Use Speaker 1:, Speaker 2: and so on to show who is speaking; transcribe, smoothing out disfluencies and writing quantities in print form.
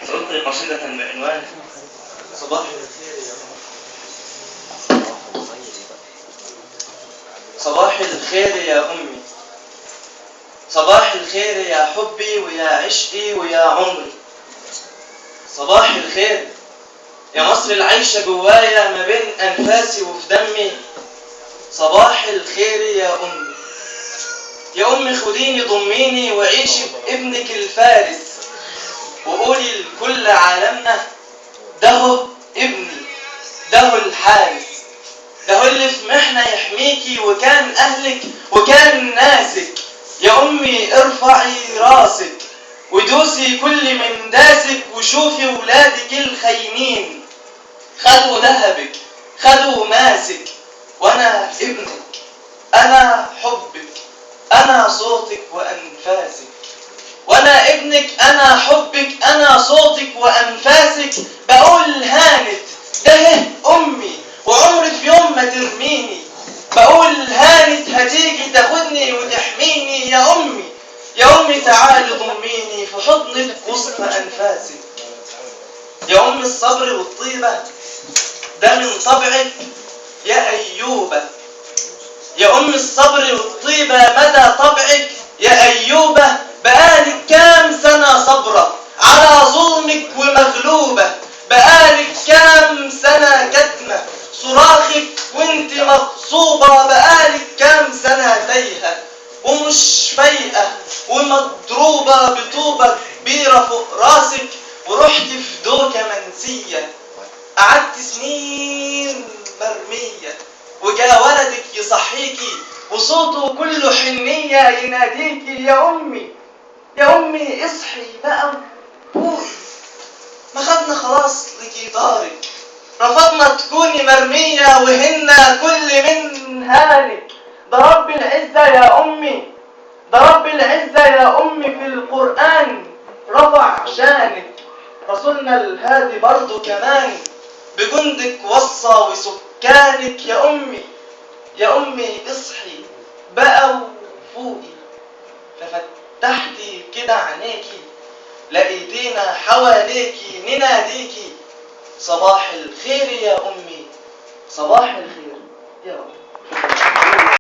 Speaker 1: سألقي قصيدة بعنوان صباح الخير يا أمي. صباح الخير يا أمي، صباح الخير يا حبي ويا عشقي ويا عمري. صباح الخير يا مصر العايشة جوايا ما بين أنفاسي وفي دمي. صباح الخير يا أمي، يا أمي خديني ضميني وعيشي بابنك الفارس، وقولي لكل عالمنا ده هو ابني، ده هو الحارس، ده هو اللي في محنة يحميكي وكان أهلك وكان ناسك. يا أمي ارفعي راسك ودوسي كل من داسك وشوفي ولادك الخاينين، خدوا ذهبك خدوا ماسك، وأنا ابنك أنا حبك أنا صوتك وأنفاسك، وأنا ابنك أنا حبك أنا صوتك وأنفاسك. بقول هانت ده أمي وعمرك في يوم ما ترميني، بقول هانت هتيجي تاخدني وتحميني. يا أمي يا أمي تعالي ضميني في حضنك وسط أنفاسك. يا أمي الصبر والطيبة ده من طبعك يا أيوبة، يا أمي الصبر والطيبة مدى طبعك يا أيوبة. بقالك كام سنة صبرة على ظلمك ومغلوبة، بقالك كام سنة كتمة صراخك وانت مغصوبة، بقالك كام سنة تايهة ومش فايقة ومضروبة بطوبة كبيرة فوق راسك، ورحت في دوكة منسية قعدت سنين مرمية، وجا ولدك يصحيكي وصوته كله حنية يناديكي. يا أمي يا أمي اصحي بقى فوقي، ما خدنا خلاص لكي دارك، رفضنا تكوني مرمية وهنا كل من هالك. ده رب العزة يا أمي، ده رب العزة يا أمي في القرآن رفع شانك، رسولنا الهادي برضو كمان بجندك وصى وسكانك. يا أمي يا أمي اصحي بقى وفوقي، ففتحتي كده عينيكي لقيتينا حواليكي نناديكي. صباح الخير يا أمي، صباح الخير يا أمي.